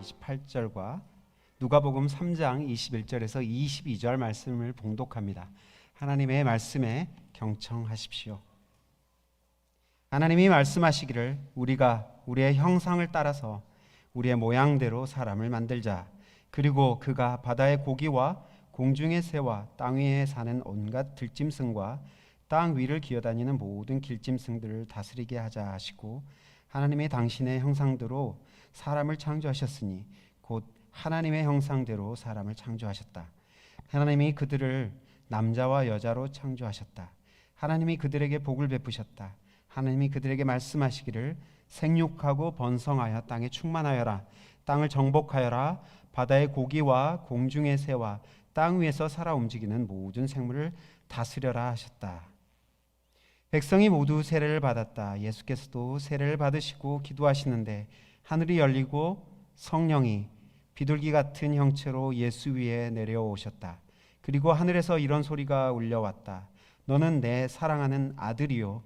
18절과 누가복음 3장 21절에서 22절 말씀을 봉독합니다. 하나님의 말씀에 경청하십시오. 하나님이 말씀하시기를 우리가 우리의 형상을 따라서 우리의 모양대로 사람을 만들자. 그리고 그가 바다의 고기와 공중의 새와 땅 위에 사는 온갖 들짐승과 땅 위를 기어다니는 모든 길짐승들을 다스리게 하자 하시고 하나님이 당신의 형상대로 사람을 창조하셨으니 곧 하나님의 형상대로 사람을 창조하셨다. 하나님이 그들을 남자와 여자로 창조하셨다. 하나님이 그들에게 복을 베푸셨다. 하나님이 그들에게 말씀하시기를 생육하고 번성하여 땅에 충만하여라. 땅을 정복하여라. 바다의 고기와 공중의 새와 땅 위에서 살아 움직이는 모든 생물을 다스려라 하셨다. 백성이 모두 세례를 받았다. 예수께서도 세례를 받으시고 기도하시는데 하늘이 열리고 성령이 비둘기 같은 형체로 예수 위에 내려오셨다. 그리고 하늘에서 이런 소리가 울려왔다. 너는 내 사랑하는 아들이요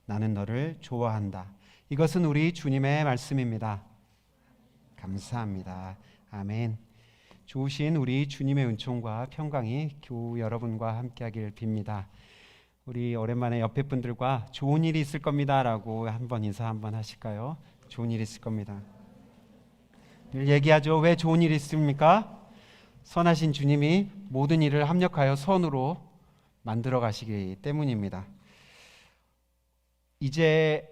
나는 너를 좋아한다. 이것은 우리 주님의 말씀입니다. 감사합니다. 아멘. 좋으신 우리 주님의 은총과 평강이 교우 여러분과 함께하길 빕니다. 우리 오랜만에 옆에 분들과 좋은 일이 있을 겁니다 라고 한번 인사 한번 하실까요? 좋은 일이 있을 겁니다. 늘 얘기하죠. 왜 좋은 일이 있습니까? 선하신 주님이 모든 일을 합력하여 선으로 만들어 가시기 때문입니다. 이제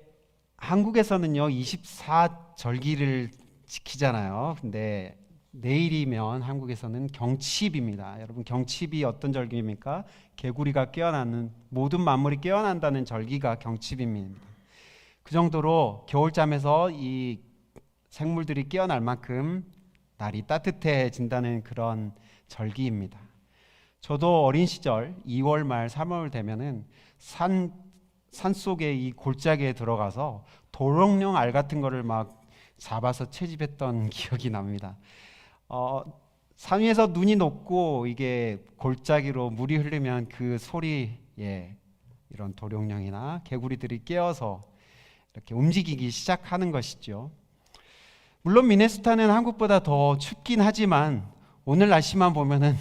한국에서는요 24절기를 지키잖아요. 근데 내일이면 한국에서는 경칩입니다. 여러분 경칩이 어떤 절기입니까? 개구리가 깨어나는 모든 만물이 깨어난다는 절기가 경칩입니다. 그 정도로 겨울잠에서 이 생물들이 깨어날 만큼 날이 따뜻해진다는 그런 절기입니다. 저도 어린 시절 2월 말 3월 되면은 산속에 이 골짜기에 들어가서 도롱뇽 알 같은 거를 막 잡아서 채집했던 기억이 납니다. 산 위에서 눈이 녹고 이게 골짜기로 물이 흐르면 그 소리에 이런 도롱뇽이나 개구리들이 깨어서 이렇게 움직이기 시작하는 것이죠. 물론 미네소타는 한국보다 더 춥긴 하지만 오늘 날씨만 보면은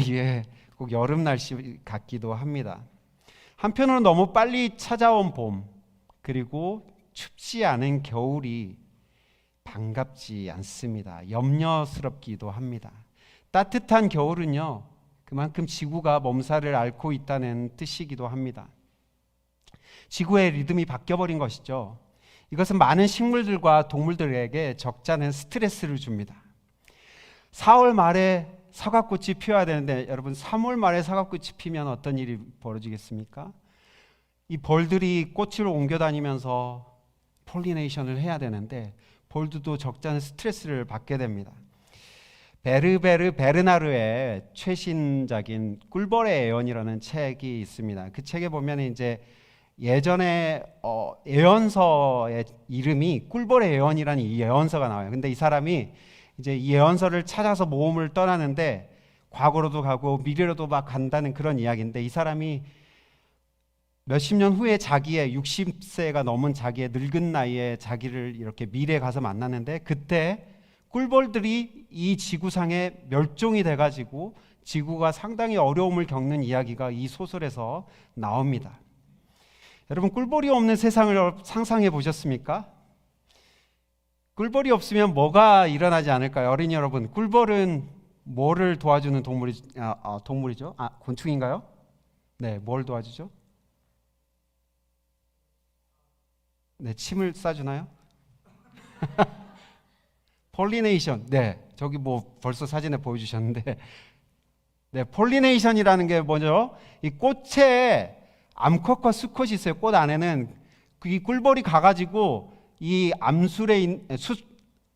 이게 꼭 여름 날씨 같기도 합니다. 한편으로는 너무 빨리 찾아온 봄 그리고 춥지 않은 겨울이 반갑지 않습니다. 염려스럽기도 합니다. 따뜻한 겨울은요 그만큼 지구가 몸살을 앓고 있다는 뜻이기도 합니다. 지구의 리듬이 바뀌어버린 것이죠. 이것은 많은 식물들과 동물들에게 적잖은 스트레스를 줍니다. 4월 말에 사과꽃이 피어야 되는데 여러분 3월 말에 사과꽃이 피면 어떤 일이 벌어지겠습니까? 이 벌들이 꽃을 옮겨 다니면서 폴리네이션을 해야 되는데 벌들도 적잖은 스트레스를 받게 됩니다. 베르베르 베르나르의 최신작인 꿀벌의 애언이라는 책이 있습니다. 그 책에 보면 이제 예전에 애언서의 이름이 꿀벌의 애언이라는 이 애언서가 나와요. 근데 이 사람이 이제 이 애언서를 찾아서 모험을 떠나는데 과거로도 가고 미래로도 막 간다는 그런 이야기인데 이 사람이 몇십 년 후에 자기의 60세가 넘은 자기의 늙은 나이에 자기를 이렇게 미래에 가서 만났는데 그때 꿀벌들이 이 지구상에 멸종이 돼가지고 지구가 상당히 어려움을 겪는 이야기가 이 소설에서 나옵니다. 여러분 꿀벌이 없는 세상을 상상해 보셨습니까? 꿀벌이 없으면 뭐가 일어나지 않을까요? 어린이 여러분, 꿀벌은 뭐를 도와주는 동물이죠? 곤충인가요? 네, 뭘 도와주죠? 네, 침을 싸주나요? 폴리네이션. 네, 저기 뭐 벌써 사진에 보여주셨는데, 네, 폴리네이션이라는 게 뭐죠? 이 꽃에 암컷과 수컷이 있어요. 꽃 안에는 이 꿀벌이 가가지고 이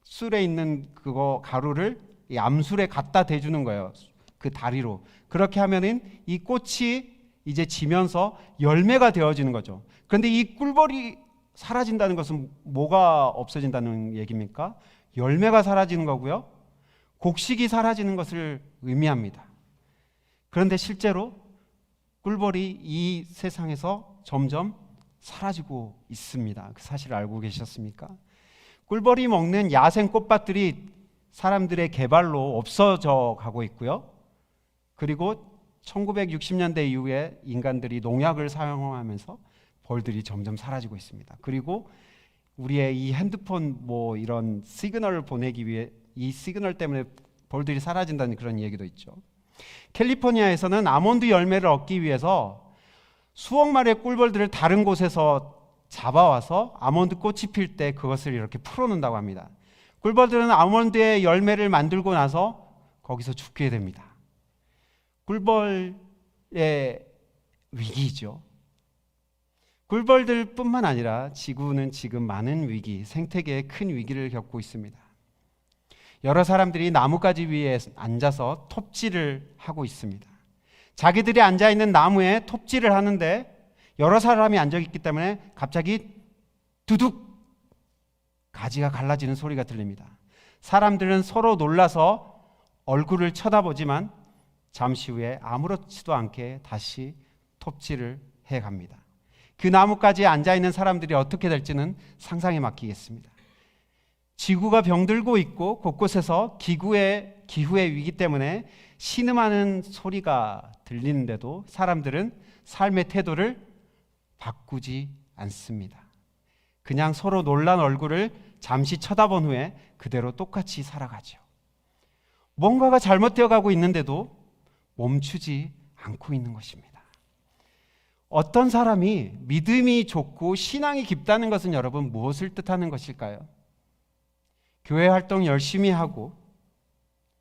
술에 있는 그거 가루를 이 암술에 갖다 대주는 거예요. 그 다리로. 그렇게 하면은 이 꽃이 이제 지면서 열매가 되어지는 거죠. 그런데 이 꿀벌이 사라진다는 것은 뭐가 없어진다는 얘기입니까? 열매가 사라지는 거고요. 곡식이 사라지는 것을 의미합니다. 그런데 실제로 꿀벌이 이 세상에서 점점 사라지고 있습니다. 그 사실을 알고 계셨습니까? 꿀벌이 먹는 야생 꽃밭들이 사람들의 개발로 없어져 가고 있고요. 그리고 1960년대 이후에 인간들이 농약을 사용하면서 벌들이 점점 사라지고 있습니다. 그리고 우리의 이 핸드폰 이런 시그널을 보내기 위해 이 시그널 때문에 벌들이 사라진다는 그런 얘기도 있죠. 캘리포니아에서는 아몬드 열매를 얻기 위해서 수억 마리의 꿀벌들을 다른 곳에서 잡아와서 아몬드 꽃이 필 때 그것을 이렇게 풀어놓는다고 합니다. 꿀벌들은 아몬드의 열매를 만들고 나서 거기서 죽게 됩니다. 꿀벌의 위기죠. 꿀벌들뿐만 아니라 지구는 지금 많은 위기, 생태계의 큰 위기를 겪고 있습니다. 여러 사람들이 나뭇가지 위에 앉아서 톱질을 하고 있습니다. 자기들이 앉아있는 나무에 톱질을 하는데 여러 사람이 앉아있기 때문에 갑자기 두둑 가지가 갈라지는 소리가 들립니다. 사람들은 서로 놀라서 얼굴을 쳐다보지만 잠시 후에 아무렇지도 않게 다시 톱질을 해갑니다. 그 나뭇가지에 앉아있는 사람들이 어떻게 될지는 상상에 맡기겠습니다. 지구가 병들고 있고 곳곳에서 기후의 위기 때문에 신음하는 소리가 들리는데도 사람들은 삶의 태도를 바꾸지 않습니다. 그냥 서로 놀란 얼굴을 잠시 쳐다본 후에 그대로 똑같이 살아가죠. 뭔가가 잘못되어 가고 있는데도 멈추지 않고 있는 것입니다. 어떤 사람이 믿음이 좋고 신앙이 깊다는 것은 여러분 무엇을 뜻하는 것일까요? 교회 활동 열심히 하고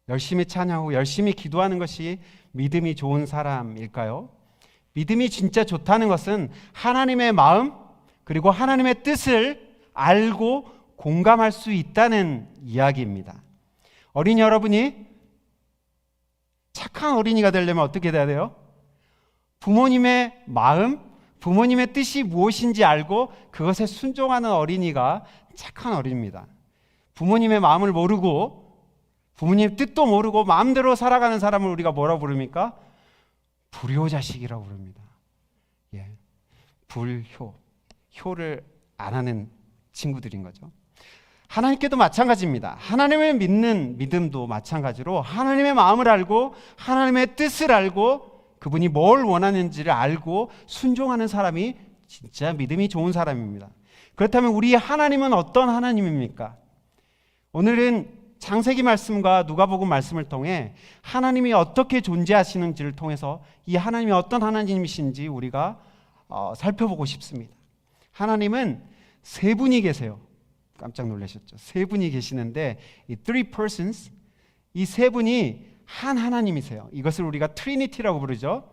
열심히 찬양하고 열심히 기도하는 것이 믿음이 좋은 사람일까요? 믿음이 진짜 좋다는 것은 하나님의 마음 그리고 하나님의 뜻을 알고 공감할 수 있다는 이야기입니다. 어린이 여러분이 착한 어린이가 되려면 어떻게 돼야 돼요? 부모님의 마음, 부모님의 뜻이 무엇인지 알고 그것에 순종하는 어린이가 착한 어린이입니다. 부모님의 마음을 모르고 부모님의 뜻도 모르고 마음대로 살아가는 사람을 우리가 뭐라고 부릅니까? 불효자식이라고 부릅니다. 불효, 효를 안 하는 친구들인 거죠. 하나님께도 마찬가지입니다. 하나님을 믿는 믿음도 마찬가지로 하나님의 마음을 알고 하나님의 뜻을 알고 그분이 뭘 원하는지를 알고 순종하는 사람이 진짜 믿음이 좋은 사람입니다. 그렇다면 우리 하나님은 어떤 하나님입니까? 오늘은 창세기 말씀과 누가복음 말씀을 통해 하나님이 어떻게 존재하시는지를 통해서 이 하나님이 어떤 하나님이신지 우리가 살펴보고 싶습니다. 하나님은 세 분이 계세요. 깜짝 놀라셨죠? 세 분이 계시는데 이 three persons, 이 세 분이 한 하나님이세요. 이것을 우리가 트리니티라고 부르죠.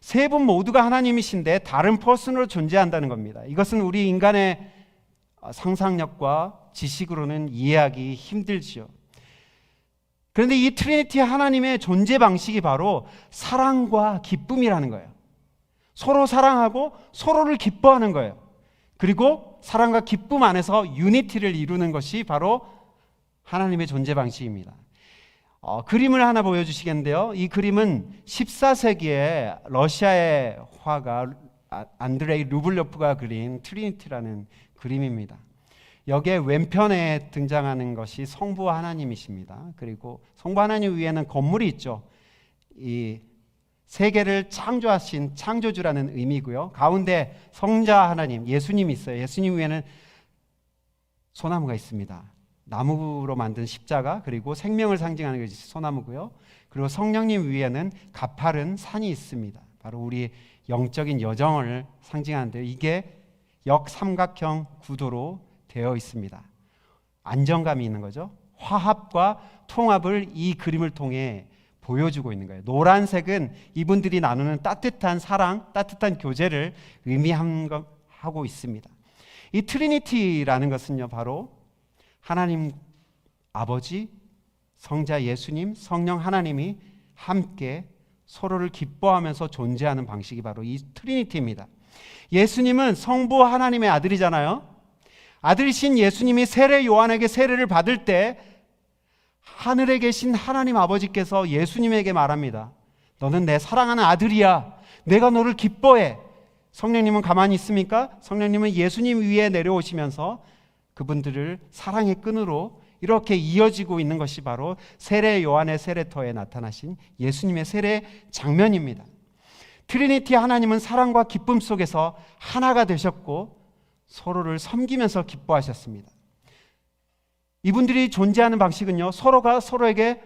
세 분 모두가 하나님이신데 다른 퍼슨으로 존재한다는 겁니다. 이것은 우리 인간의 상상력과 지식으로는 이해하기 힘들지요. 그런데 이 트리니티 하나님의 존재 방식이 바로 사랑과 기쁨이라는 거예요. 서로 사랑하고 서로를 기뻐하는 거예요. 그리고 사랑과 기쁨 안에서 유니티를 이루는 것이 바로 하나님의 존재 방식입니다. 그림을 하나 보여주시겠는데요. 이 그림은 14세기에 러시아의 화가 안드레이 루블요프가 그린 트리니티라는 그림입니다. 여기에 왼편에 등장하는 것이 성부 하나님이십니다. 그리고 성부 하나님 위에는 건물이 있죠. 이 세계를 창조하신 창조주라는 의미고요. 가운데 성자 하나님, 예수님이 있어요. 예수님 위에는 소나무가 있습니다. 나무로 만든 십자가, 그리고 생명을 상징하는 것이 소나무고요. 그리고 성령님 위에는 가파른 산이 있습니다. 바로 우리 영적인 여정을 상징하는데요. 이게 역삼각형 구도로 되어 있습니다. 안정감이 있는 거죠. 화합과 통합을 이 그림을 통해 보여주고 있는 거예요. 노란색은 이분들이 나누는 따뜻한 사랑, 따뜻한 교제를 의미하고 있습니다. 이 트리니티라는 것은요, 바로 하나님 아버지, 성자 예수님, 성령 하나님이 함께 서로를 기뻐하면서 존재하는 방식이 바로 이 트리니티입니다. 예수님은 성부 하나님의 아들이잖아요. 아들이신 예수님이 세례 요한에게 세례를 받을 때 하늘에 계신 하나님 아버지께서 예수님에게 말합니다. 너는 내 사랑하는 아들이야. 내가 너를 기뻐해. 성령님은 가만히 있습니까? 성령님은 예수님 위에 내려오시면서 그분들을 사랑의 끈으로 이렇게 이어지고 있는 것이 바로 세례 요한의 세례터에 나타나신 예수님의 세례 장면입니다. 트리니티 하나님은 사랑과 기쁨 속에서 하나가 되셨고 서로를 섬기면서 기뻐하셨습니다. 이분들이 존재하는 방식은요, 서로가 서로에게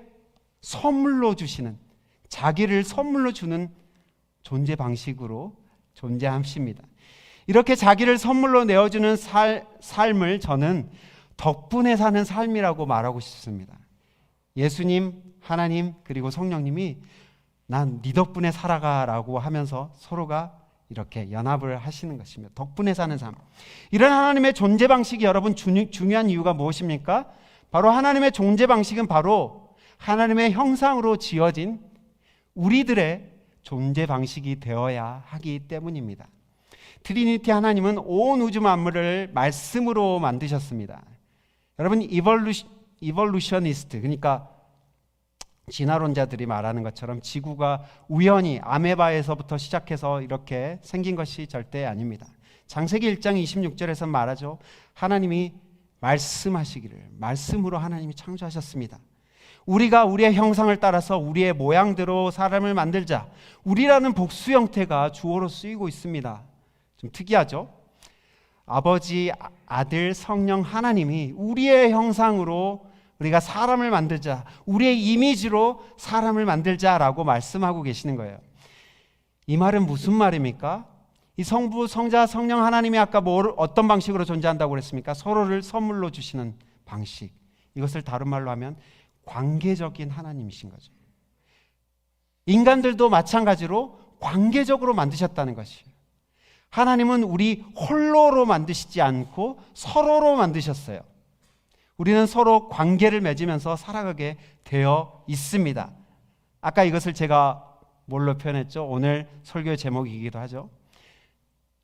선물로 주시는, 자기를 선물로 주는 존재 방식으로 존재하십니다. 이렇게 자기를 선물로 내어주는 삶을 저는 덕분에 사는 삶이라고 말하고 싶습니다. 예수님, 하나님, 그리고 성령님이 난 네 덕분에 살아가라고 하면서 서로가 이렇게 연합을 하시는 것입니다. 덕분에 사는 삶. 이런 하나님의 존재 방식이 여러분 중요한 이유가 무엇입니까? 바로 하나님의 존재 방식은 바로 하나님의 형상으로 지어진 우리들의 존재 방식이 되어야 하기 때문입니다. 트리니티 하나님은 온 우주 만물을 말씀으로 만드셨습니다. 여러분, 이볼루셔니스트, 그러니까 진화론자들이 말하는 것처럼 지구가 우연히 아메바에서부터 시작해서 이렇게 생긴 것이 절대 아닙니다. 창세기 1장 26절에서 말하죠. 하나님이 말씀하시기를, 말씀으로 하나님이 창조하셨습니다. 우리가 우리의 형상을 따라서 우리의 모양대로 사람을 만들자. 우리라는 복수 형태가 주어로 쓰이고 있습니다. 좀 특이하죠? 아버지, 아들, 성령 하나님이 우리의 형상으로 우리가 사람을 만들자, 우리의 이미지로 사람을 만들자라고 말씀하고 계시는 거예요. 이 말은 무슨 말입니까? 이 성부, 성자, 성령 하나님이 아까 어떤 방식으로 존재한다고 그랬습니까? 서로를 선물로 주시는 방식. 이것을 다른 말로 하면 관계적인 하나님이신 거죠. 인간들도 마찬가지로 관계적으로 만드셨다는 것이에요. 하나님은 우리 홀로로 만드시지 않고 서로로 만드셨어요. 우리는 서로 관계를 맺으면서 살아가게 되어 있습니다. 아까 이것을 제가 뭘로 표현했죠? 오늘 설교의 제목이기도 하죠.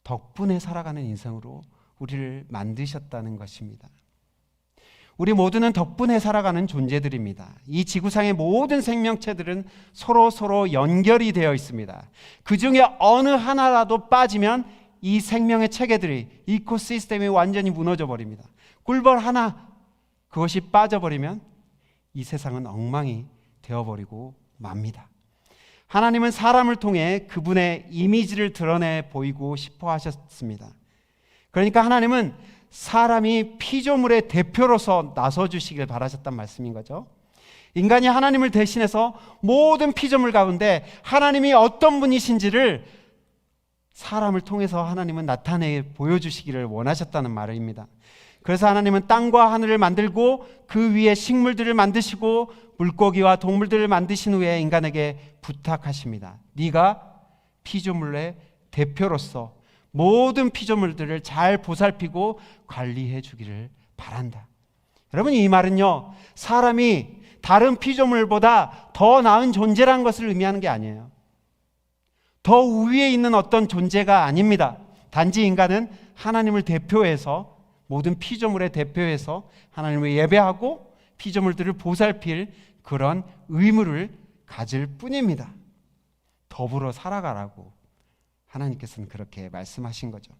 덕분에 살아가는 인생으로 우리를 만드셨다는 것입니다. 우리 모두는 덕분에 살아가는 존재들입니다. 이 지구상의 모든 생명체들은 서로 연결이 되어 있습니다. 그 중에 어느 하나라도 빠지면 이 생명의 체계들이, 이코시스템이 완전히 무너져 버립니다. 꿀벌 하나, 그것이 빠져버리면 이 세상은 엉망이 되어버리고 맙니다. 하나님은 사람을 통해 그분의 이미지를 드러내 보이고 싶어 하셨습니다. 그러니까 하나님은 사람이 피조물의 대표로서 나서주시길 바라셨단 말씀인 거죠. 인간이 하나님을 대신해서 모든 피조물 가운데 하나님이 어떤 분이신지를 사람을 통해서 하나님은 나타내 보여주시기를 원하셨다는 말입니다. 그래서 하나님은 땅과 하늘을 만들고 그 위에 식물들을 만드시고 물고기와 동물들을 만드신 후에 인간에게 부탁하십니다. 네가 피조물의 대표로서 모든 피조물들을 잘 보살피고 관리해 주기를 바란다. 여러분, 이 말은요, 사람이 다른 피조물보다 더 나은 존재라는 것을 의미하는 게 아니에요. 더 우위에 있는 어떤 존재가 아닙니다. 단지 인간은 하나님을 대표해서, 모든 피조물의 대표해서 하나님을 예배하고 피조물들을 보살필 그런 의무를 가질 뿐입니다. 더불어 살아가라고 하나님께서는 그렇게 말씀하신 거죠.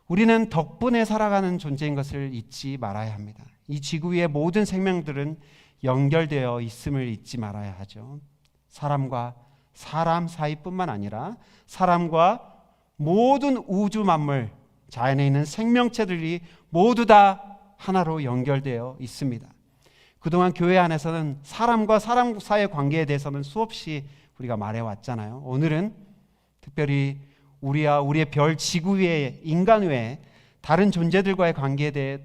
우리는 덕분에 살아가는 존재인 것을 잊지 말아야 합니다. 이 지구 위의 모든 생명들은 연결되어 있음을 잊지 말아야 하죠. 사람과 사람 사이뿐만 아니라 사람과 모든 우주 만물, 자연에 있는 생명체들이 모두 다 하나로 연결되어 있습니다. 그동안 교회 안에서는 사람과 사람 사이의 관계에 대해서는 수없이 우리가 말해왔잖아요. 오늘은 특별히 우리와 우리의 별 지구 위에, 인간 외에 다른 존재들과의 관계에 대해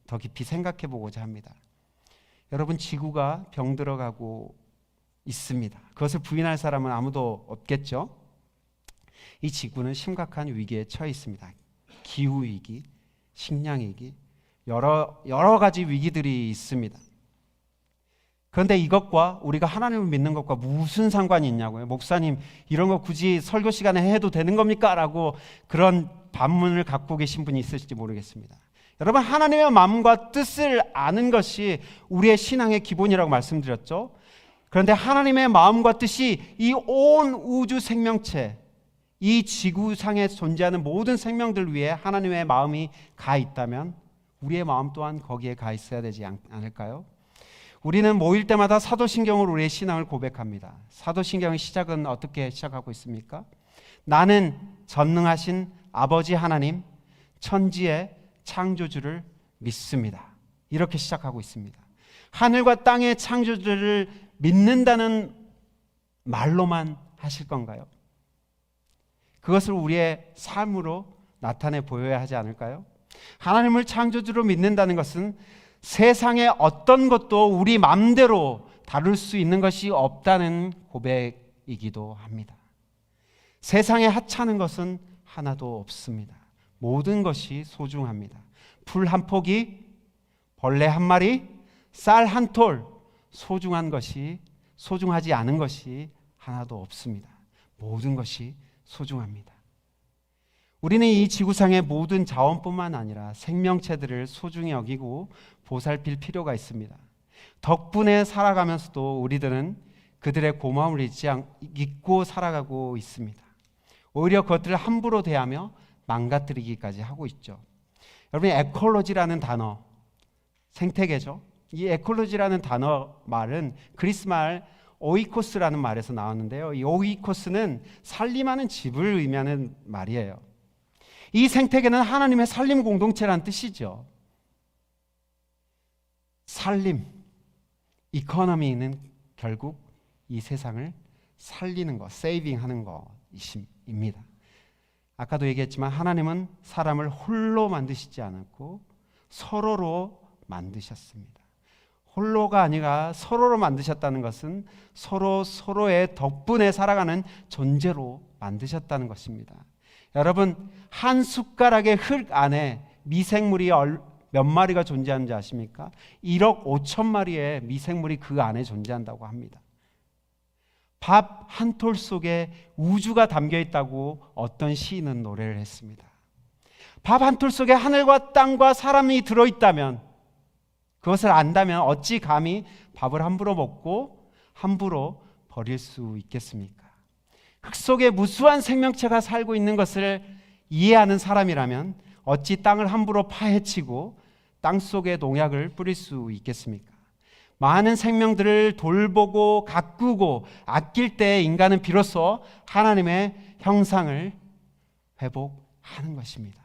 더 깊이 생각해 보고자 합니다. 여러분, 지구가 병들어가고 있습니다. 그것을 부인할 사람은 아무도 없겠죠. 이 지구는 심각한 위기에 처해 있습니다. 기후위기, 식량위기, 여러 가지 위기들이 있습니다. 그런데 이것과 우리가 하나님을 믿는 것과 무슨 상관이 있냐고요. 목사님, 이런 거 굳이 설교 시간에 해도 되는 겁니까? 라고 그런 반문을 갖고 계신 분이 있을지 모르겠습니다. 여러분, 하나님의 마음과 뜻을 아는 것이 우리의 신앙의 기본이라고 말씀드렸죠. 그런데 하나님의 마음과 뜻이 이 온 우주 생명체, 이 지구상에 존재하는 모든 생명들 위해 하나님의 마음이 가 있다면 우리의 마음 또한 거기에 가 있어야 되지 않을까요? 우리는 모일 때마다 사도신경으로 우리의 신앙을 고백합니다. 사도신경의 시작은 어떻게 시작하고 있습니까? 나는 전능하신 아버지 하나님, 천지의 창조주를 믿습니다. 이렇게 시작하고 있습니다. 하늘과 땅의 창조주를 믿는다는 말로만 하실 건가요? 그것을 우리의 삶으로 나타내 보여야 하지 않을까요? 하나님을 창조주로 믿는다는 것은 세상의 어떤 것도 우리 마음대로 다룰 수 있는 것이 없다는 고백이기도 합니다. 세상에 하찮은 것은 하나도 없습니다. 모든 것이 소중합니다. 풀 한 포기, 벌레 한 마리, 쌀 한 톨, 소중하지 않은 것이 하나도 없습니다. 모든 것이 소중합니다. 우리는 이 지구상의 모든 자원뿐만 아니라 생명체들을 소중히 여기고 보살필 필요가 있습니다. 덕분에 살아가면서도 우리들은 그들의 고마움을 잊고 살아가고 있습니다. 오히려 그것들을 함부로 대하며 망가뜨리기까지 하고 있죠. 여러분, 에콜로지라는 단어, 생태계죠. 이 에콜로지라는 단어 말은 그리스 말 오이코스라는 말에서 나왔는데요. 이 오이코스는 살림하는 집을 의미하는 말이에요. 이 생태계는 하나님의 살림 공동체라는 뜻이죠. 살림, 이코노미는 결국 이 세상을 살리는 것, 세이빙하는 것입니다. 아까도 얘기했지만 하나님은 사람을 홀로 만드시지 않았고 서로로 만드셨습니다. 홀로가 아니라 서로로 만드셨다는 것은 서로의 덕분에 살아가는 존재로 만드셨다는 것입니다. 여러분, 한 숟가락의 흙 안에 미생물이 몇 마리가 존재하는지 아십니까? 1억 5천 마리의 미생물이 그 안에 존재한다고 합니다. 밥 한 톨 속에 우주가 담겨 있다고 어떤 시인은 노래를 했습니다. 밥 한 톨 속에 하늘과 땅과 사람이 들어있다면, 그것을 안다면 어찌 감히 밥을 함부로 먹고 함부로 버릴 수 있겠습니까? 흙 속에 무수한 생명체가 살고 있는 것을 이해하는 사람이라면 어찌 땅을 함부로 파헤치고 땅 속에 농약을 뿌릴 수 있겠습니까? 많은 생명들을 돌보고 가꾸고 아낄 때 인간은 비로소 하나님의 형상을 회복하는 것입니다.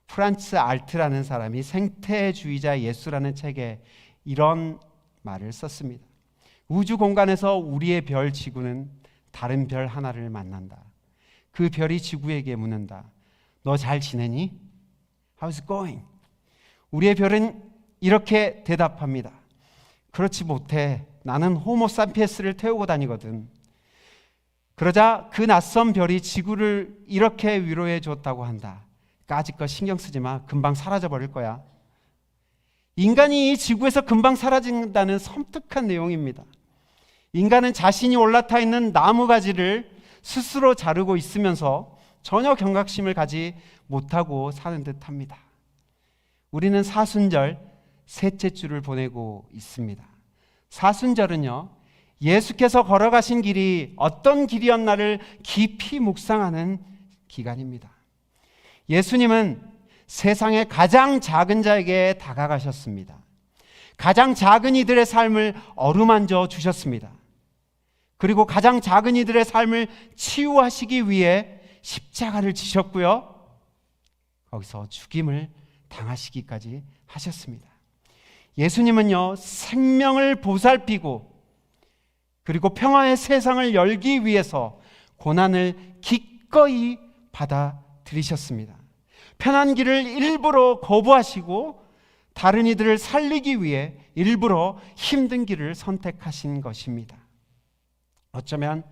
프란츠 알트라는 사람이 생태주의자 예수라는 책에 이런 말을 썼습니다. 우주 공간에서 우리의 별 지구는 다른 별 하나를 만난다. 그 별이 지구에게 묻는다. 너 잘 지내니? How's going? 우리의 별은 이렇게 대답합니다. 그렇지 못해. 나는 호모사피엔스를 태우고 다니거든. 그러자 그 낯선 별이 지구를 이렇게 위로해 줬다고 한다. 까짓 신경 쓰지 마. 금방 사라져 버릴 거야. 인간이 이 지구에서 금방 사라진다는 섬뜩한 내용입니다. 인간은 자신이 올라타 있는 나무가지를 스스로 자르고 있으면서 전혀 경각심을 가지 못하고 사는 듯합니다. 우리는 사순절 셋째 주를 보내고 있습니다. 사순절은요, 예수께서 걸어가신 길이 어떤 길이었나를 깊이 묵상하는 기간입니다. 예수님은 세상의 가장 작은 자에게 다가가셨습니다. 가장 작은 이들의 삶을 어루만져 주셨습니다. 그리고 가장 작은 이들의 삶을 치유하시기 위해 십자가를 지셨고요, 거기서 죽임을 당하시기까지 하셨습니다. 예수님은요, 생명을 보살피고 그리고 평화의 세상을 열기 위해서 고난을 기꺼이 받아들이셨습니다. 편한 길을 일부러 거부하시고 다른 이들을 살리기 위해 일부러 힘든 길을 선택하신 것입니다. 어쩌면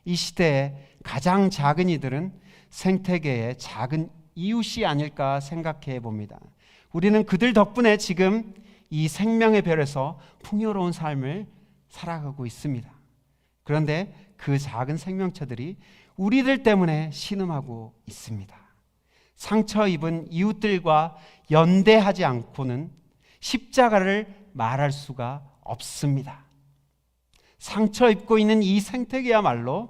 이 시대의 가장 작은 이들은 생태계의 작은 이웃이 아닐까 생각해 봅니다. 우리는 그들 덕분에 지금 이 생명의 별에서 풍요로운 삶을 살아가고 있습니다. 그런데 그 작은 생명체들이 우리들 때문에 신음하고 있습니다. 상처 입은 이웃들과 연대하지 않고는 십자가를 말할 수가 없습니다. 상처 입고 있는 이 생태계야말로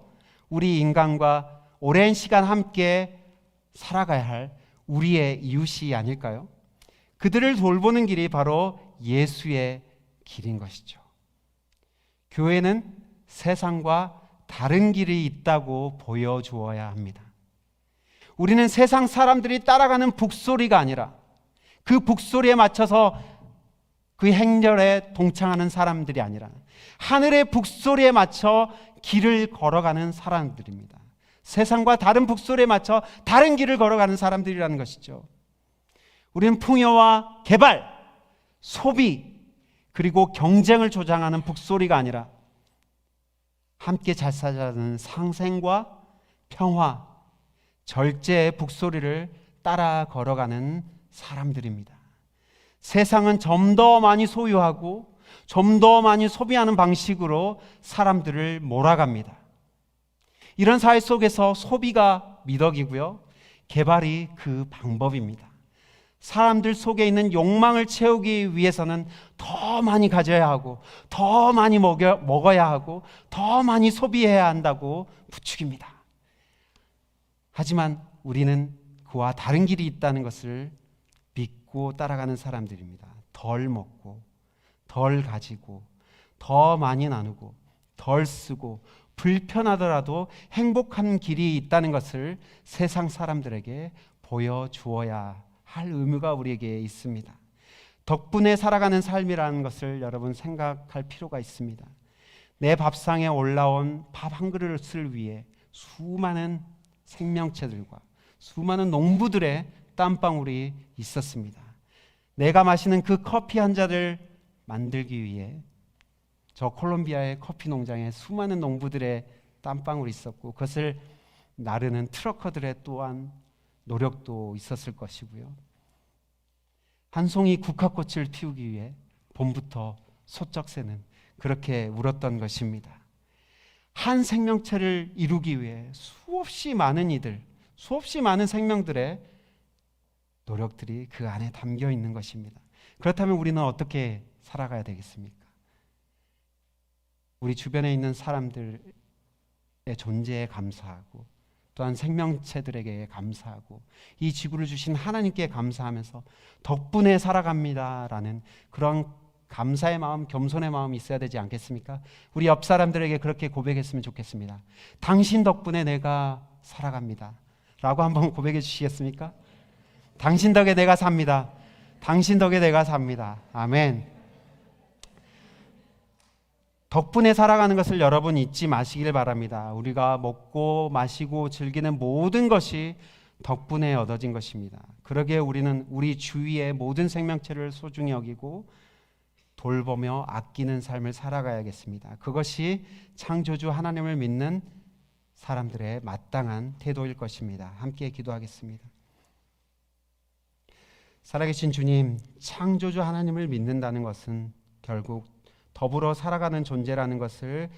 우리 인간과 오랜 시간 함께 살아가야 할 우리의 이웃이 아닐까요? 그들을 돌보는 길이 바로 예수의 길인 것이죠. 교회는 세상과 다른 길이 있다고 보여주어야 합니다. 우리는 세상 사람들이 따라가는 북소리가 아니라 그 북소리에 맞춰서 그 행렬에 동참하는 사람들이 아니라 하늘의 북소리에 맞춰 길을 걸어가는 사람들입니다. 세상과 다른 북소리에 맞춰 다른 길을 걸어가는 사람들이라는 것이죠. 우리는 풍요와 개발, 소비, 그리고 경쟁을 조장하는 북소리가 아니라 함께 잘 살자는 상생과 평화, 절제의 북소리를 따라 걸어가는 사람들입니다. 세상은 좀 더 많이 소유하고 좀 더 많이 소비하는 방식으로 사람들을 몰아갑니다. 이런 사회 속에서 소비가 미덕이고요, 개발이 그 방법입니다. 사람들 속에 있는 욕망을 채우기 위해서는 더 많이 가져야 하고 더 많이 먹어야 하고 더 많이 소비해야 한다고 부추깁니다. 하지만 우리는 그와 다른 길이 있다는 것을 믿고 따라가는 사람들입니다. 덜 먹고 덜 가지고 더 많이 나누고 덜 쓰고 불편하더라도 행복한 길이 있다는 것을 세상 사람들에게 보여주어야 할 의무가 우리에게 있습니다. 덕분에 살아가는 삶이라는 것을 여러분 생각할 필요가 있습니다. 내 밥상에 올라온 밥 한 그릇을 위해 수많은 생명체들과 수많은 농부들의 땀방울이 있었습니다. 내가 마시는 그 커피 한 잔을 만들기 위해 저 콜롬비아의 커피 농장에 수많은 농부들의 땀방울이 있었고 그것을 나르는 트러커들의 또한 노력도 있었을 것이고요. 한 송이 국화꽃을 피우기 위해 봄부터 소쩍새는 그렇게 울었던 것입니다. 한 생명체를 이루기 위해 수없이 많은 이들, 수없이 많은 생명들의 노력들이 그 안에 담겨 있는 것입니다. 그렇다면 우리는 어떻게 살아가야 되겠습니까? 우리 주변에 있는 사람들의 존재에 감사하고 또한 생명체들에게 감사하고 이 지구를 주신 하나님께 감사하면서 덕분에 살아갑니다라는 그런 감사의 마음, 겸손의 마음이 있어야 되지 않겠습니까? 우리 옆 사람들에게 그렇게 고백했으면 좋겠습니다. 당신 덕분에 내가 살아갑니다 라고 한번 고백해 주시겠습니까? 당신 덕에 내가 삽니다. 당신 덕에 내가 삽니다. 아멘. 덕분에 살아가는 것을 여러분 잊지 마시길 바랍니다. 우리가 먹고 마시고 즐기는 모든 것이 덕분에 얻어진 것입니다. 그러기에 우리는 우리 주위의 모든 생명체를 소중히 여기고 돌보며 아끼는 삶을 살아가야겠습니다. 그것이 창조주 하나님을 믿는 사람들의 마땅한 태도일 것입니다. 함께 기도하겠습니다. 살아계신 주님, 창조주 하나님을 믿는다는 것은 결국 더불어 살아가는 존재라는 것을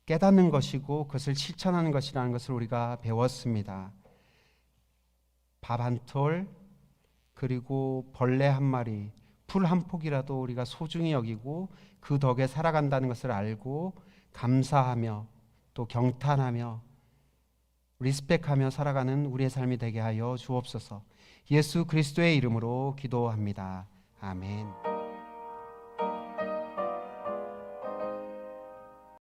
깨닫는 것이고 그것을 실천하는 것이라는 것을 우리가 배웠습니다. 밥 한 톨, 그리고 벌레 한 마리, 풀 한 폭이라도 우리가 소중히 여기고 그 덕에 살아간다는 것을 알고 감사하며 또 경탄하며 리스펙하며 살아가는 우리의 삶이 되게 하여 주옵소서. 예수 그리스도의 이름으로 기도합니다. 아멘.